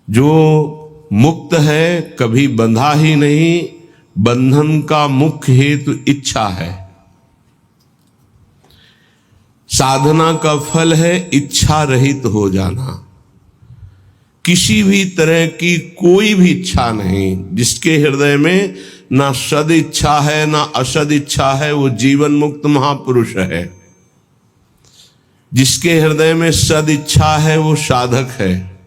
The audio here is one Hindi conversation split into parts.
जो मुक्त है कभी बंधा ही नहीं, बंधन का मुख्य हेतु इच्छा है। साधना का फल है इच्छा रहित हो जाना। किसी भी तरह की कोई भी इच्छा नहीं। जिसके हृदय में ना सद इच्छा है ना असद इच्छा है, वो जीवन मुक्त महापुरुष है। जिसके हृदय में सद इच्छा है वो साधक है।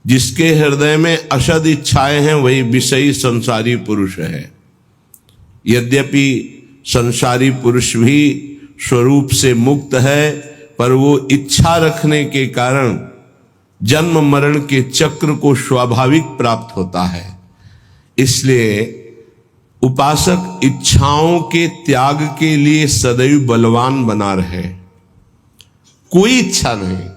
जिसके हृदय में असद इच्छाएं हैं वही विषयी संसारी पुरुष है। यद्यपि संसारी पुरुष भी स्वरूप से मुक्त है, पर वो इच्छा रखने के कारण जन्म मरण के चक्र को स्वाभाविक प्राप्त होता है। इसलिए उपासक इच्छाओं के त्याग के लिए सदैव बलवान बना रहे। कोई इच्छा नहीं।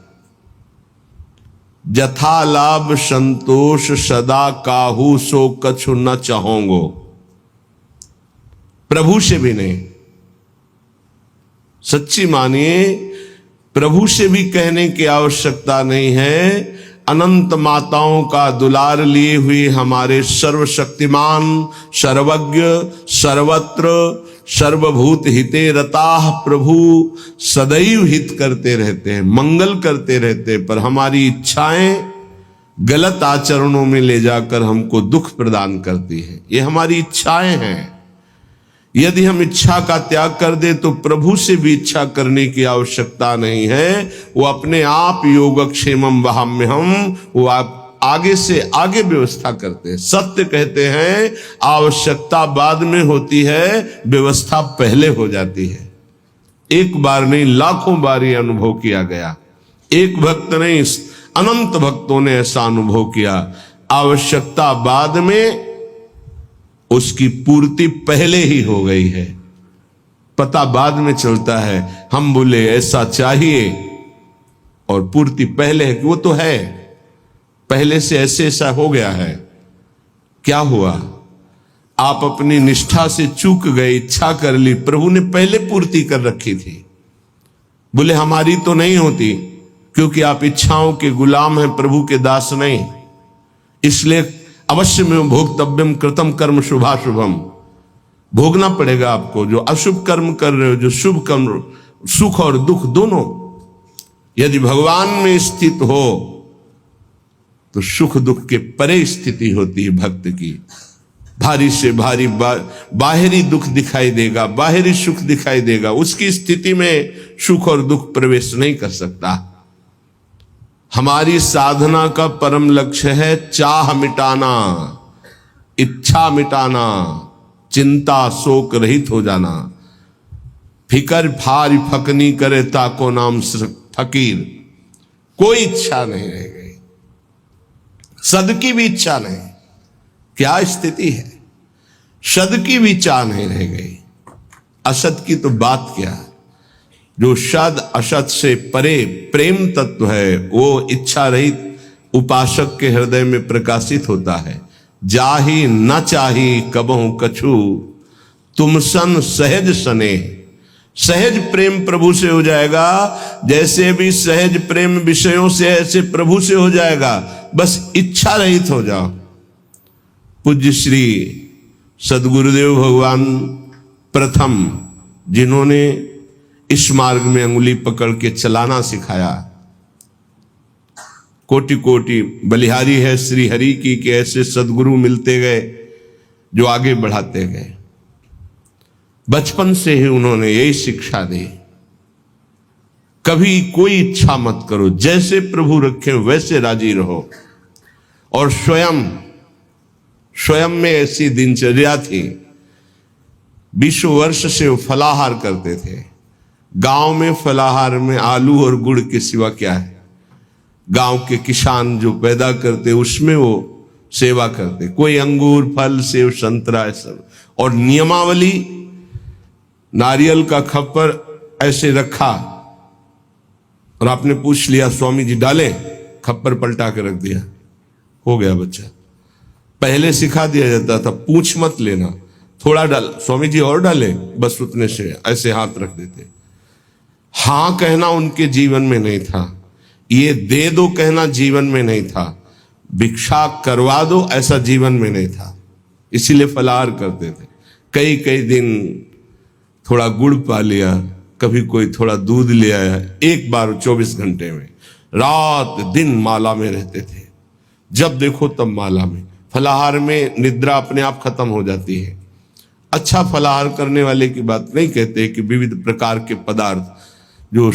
जथा लाभ संतोष सदा काहू सो कछु न चाहोगो। प्रभु से भी नहीं। सच्ची मानिए, प्रभु से भी कहने की आवश्यकता नहीं है। अनंत माताओं का दुलार लिए हुए हमारे सर्वशक्तिमान, सर्वज्ञ, सर्वत्र सर्वभूत हिते रताः प्रभु सदैव हित करते रहते हैं, मंगल करते रहते हैं, पर हमारी इच्छाएं गलत आचरणों में ले जाकर हमको दुख प्रदान करती हैं। ये हमारी इच्छाएं हैं। यदि हम इच्छा का त्याग कर दे तो प्रभु से भी इच्छा करने की आवश्यकता नहीं है। वो अपने आप योगक्षेमम वहाम्यहम, वो आप आगे से आगे व्यवस्था करते हैं। सत्य कहते हैं आवश्यकता बाद में होती है, व्यवस्था पहले हो जाती है। एक बार नहीं, लाखों बार ये अनुभव किया गया। एक भक्त नहीं, अनंत भक्तों ने ऐसा अनुभव किया। आवश्यकता बाद में, उसकी पूर्ति पहले ही हो गई है। पता बाद में चलता है। हम बोले ऐसा चाहिए और पूर्ति पहले है कि वो तो है, पहले से ऐसे ऐसा हो गया है। क्या हुआ? आप अपनी निष्ठा से चूक गए, इच्छा कर ली, प्रभु ने पहले पूर्ति कर रखी थी। बोले हमारी तो नहीं होती, क्योंकि आप इच्छाओं के गुलाम हैं, प्रभु के दास नहीं। इसलिए अवश्य में भोक्तव्यम कृतम कर्म शुभाशुभम, भोगना पड़ेगा आपको। जो अशुभ कर्म कर रहे हो, जो शुभ कर्म, सुख और दुख दोनों यदि भगवान में स्थित हो तो सुख दुख के परे स्थिति होती है भक्त की। भारी से भारी बाहरी दुख दिखाई देगा, बाहरी सुख दिखाई देगा, उसकी स्थिति में सुख और दुख प्रवेश नहीं कर सकता। हमारी साधना का परम लक्ष्य है चाह मिटाना, इच्छा मिटाना, चिंता शोक रहित हो जाना। फिकर फार फकनी करे ताको नाम फकीर। कोई इच्छा नहीं रह गई, सद की भी इच्छा नहीं। क्या स्थिति है? सद की भी चाह नहीं रह गई। असत की तो बात क्या। जो सद असत से परे प्रेम तत्व है, वो इच्छा रहित उपासक के हृदय में प्रकाशित होता है। जाहि न चाही कबहु कछु, तुम सन सहज सने। सहज प्रेम प्रभु से हो जाएगा। जैसे भी सहज प्रेम विषयों से, ऐसे प्रभु से हो जाएगा। बस इच्छा रहित हो जाओ। पूज्य श्री सदगुरुदेव भगवान प्रथम, जिन्होंने इस मार्ग में अंगुली पकड़ के चलाना सिखाया। कोटि कोटि बलिहारी है श्री हरि की कि ऐसे सदगुरु मिलते गए जो आगे बढ़ाते गए। बचपन से ही उन्होंने यही शिक्षा दी, कभी कोई इच्छा मत करो, जैसे प्रभु रखे वैसे राजी रहो। और स्वयं में ऐसी दिनचर्या थी। 20 वर्ष से वो फलाहार करते थे। गांव में फलाहार में आलू और गुड़ के सिवा क्या है? गांव के किसान जो पैदा करते उसमें वो सेवा करते। कोई अंगूर, फल, सेब, संतरा, सब। और नियमावली, नारियल का खप्पर ऐसे रखा और आपने पूछ लिया स्वामी जी डालें, खप्पर पलटा के रख दिया, हो गया बच्चा। पहले सिखा दिया जाता था पूछ मत लेना, थोड़ा डाल, स्वामी जी और डाले, बस उतने से ऐसे हाथ रख देते। हाँ कहना उनके जीवन में नहीं था, ये दे दो कहना जीवन में नहीं था। भिक्षा करवा दो ऐसा जीवन में नहीं था, इसीलिए फलाहार करते थे। कई कई दिन थोड़ा गुड़ पा लिया, कभी कोई थोड़ा दूध ले आया, एक बार 24 घंटे में, रात दिन माला में रहते थे। जब देखो तब माला में। फलाहार में निद्रा अपने आप खत्म हो जाती है। अच्छा फलाहार करने वाले की बात नहीं कहते कि विविध प्रकार के पदार्थ जो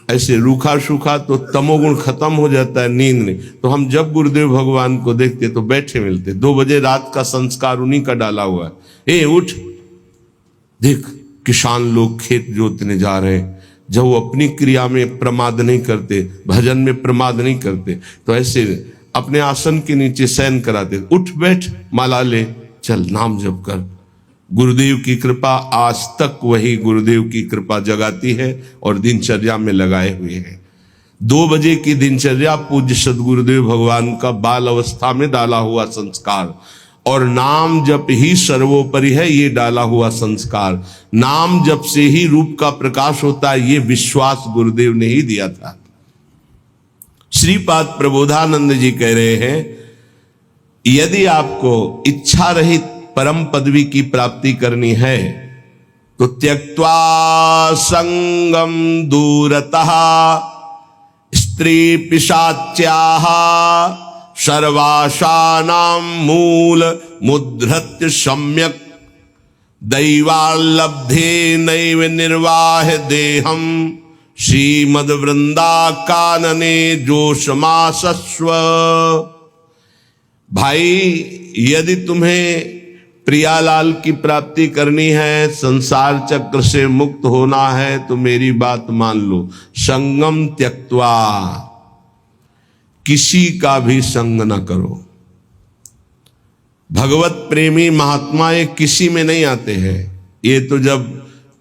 ऐसे रूखा सूखा तो तमोगुण खत्म हो जाता है नींद में। तो हम जब गुरुदेव भगवान को देखते तो बैठे मिलते, 2 बजे रात का संस्कार उन्हीं का डाला हुआ है। ए उठ, देख किसान लोग खेत जोतने जा रहे हैं। जब वो अपनी क्रिया में प्रमाद नहीं करते, भजन में प्रमाद नहीं करते, तो ऐसे अपने आसन के नीचे शयन कराते, उठ बैठ माला ले, चल नाम जप कर। गुरुदेव की कृपा आज तक वही गुरुदेव की कृपा जगाती है और दिनचर्या में लगाए हुए हैं। 2 बजे की दिनचर्या पूज्य सद्गुरुदेव भगवान का बाल अवस्था में डाला हुआ संस्कार, और नाम जप ही सर्वोपरि है, ये डाला हुआ संस्कार। नाम जप से ही रूप का प्रकाश होता है, ये विश्वास गुरुदेव ने ही दिया था। श्रीपाद प्रबोधानंद जी कह रहे हैं, यदि आपको इच्छा रहित परम पदवी की प्राप्ति करनी है तो त्यक्त्वा संगम दूरतः स्त्री पिशाच्याः सर्वासानां मूल मुद्धृत्य सम्यक दैवाल्लब्धे नैव निर्वाह देहम श्रीमद वृंदा कानने जोशमासस्व। भाई, यदि तुम्हें प्रियालाल की प्राप्ति करनी है, संसार चक्र से मुक्त होना है, तो मेरी बात मान लो, संगम त्यक्त्वा, किसी का भी संग न करो। भगवत प्रेमी महात्मा ये किसी में नहीं आते हैं, ये तो जब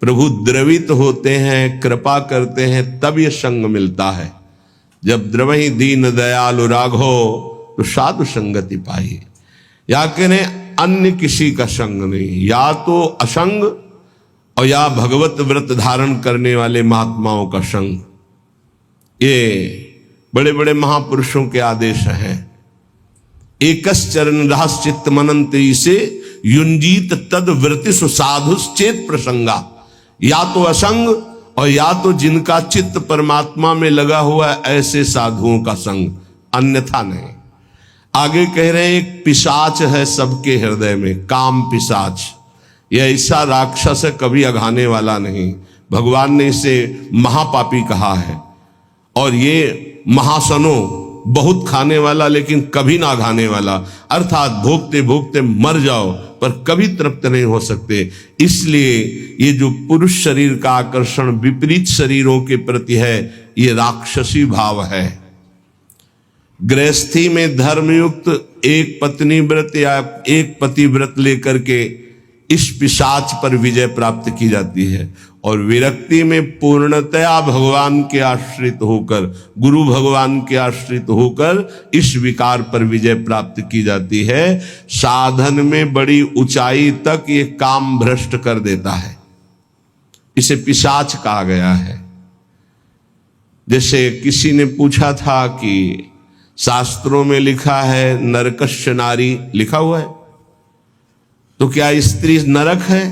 प्रभु द्रवित होते हैं, कृपा करते हैं, तब ये संग मिलता है। जब द्रवहि दीन दयालु राघो तो साधु संगति पाई। या कहें अन्य किसी का संग नहीं, या तो असंग और या भगवत व्रत धारण करने वाले महात्माओं का संग। ये बड़े बड़े महापुरुषों के आदेश हैं। एकस चरण रहस चित्त मनंती से युंजीत तद वृत्ति साधुश्चेत प्रसंगा। या तो असंग और या तो जिनका चित्त परमात्मा में लगा हुआ है, ऐसे साधुओं का संग, अन्यथा नहीं। आगे कह रहे हैं, एक पिशाच है सबके हृदय में, काम पिशाच। यह ऐसा राक्षस है, कभी अघाने वाला नहीं। भगवान ने इसे महापापी कहा है। और ये महासनो, बहुत खाने वाला लेकिन कभी ना घाने वाला, अर्थात भोगते भोगते मर जाओ पर कभी तृप्त नहीं हो सकते। इसलिए ये जो पुरुष शरीर का आकर्षण विपरीत शरीरों के प्रति है, ये राक्षसी भाव है। गृहस्थी में धर्मयुक्त एक पत्नी व्रत या एक पति व्रत लेकर के इस पिशाच पर विजय प्राप्त की जाती है, और विरक्ति में पूर्णतया भगवान के आश्रित होकर, गुरु भगवान के आश्रित होकर इस विकार पर विजय प्राप्त की जाती है। साधन में बड़ी ऊंचाई तक ये काम भ्रष्ट कर देता है, इसे पिशाच कहा गया है। जैसे किसी ने पूछा था कि शास्त्रों में लिखा है नरकस्य नारी, लिखा हुआ है, तो क्या स्त्री नरक है?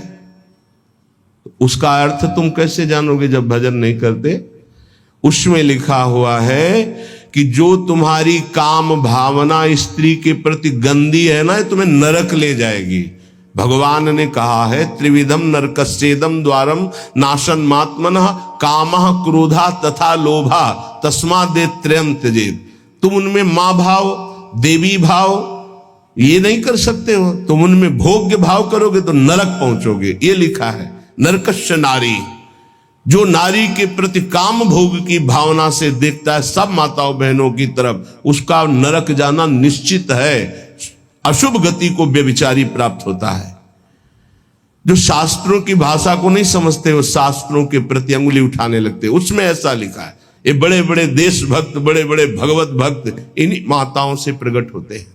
उसका अर्थ तुम कैसे जानोगे जब भजन नहीं करते? उसमें लिखा हुआ है कि जो तुम्हारी काम भावना स्त्री के प्रति गंदी है ना, तुम्हें नरक ले जाएगी। भगवान ने कहा है, त्रिविधम नरकस्येदम द्वारम नाशन मात्मनः कामः क्रोधा तथा लोभा तस्मादेव त्रयम त्यजेत। तुम उनमें मां भाव, देवी भाव ये नहीं कर सकते हो, तुम उनमें भोग्य भाव करोगे तो नरक पहुंचोगे। ये लिखा है नरकस्य नारी। जो नारी के प्रति काम भोग की भावना से देखता है सब माताओं बहनों की तरफ, उसका नरक जाना निश्चित है, अशुभ गति को व्यभिचारी प्राप्त होता है। जो शास्त्रों की भाषा को नहीं समझते वो शास्त्रों के प्रति अंगुली उठाने लगते, उसमें ऐसा लिखा है। ये बड़े बड़े देशभक्त, बड़े बड़े भगवत भक्त इन्हीं माताओं से प्रकट होते हैं।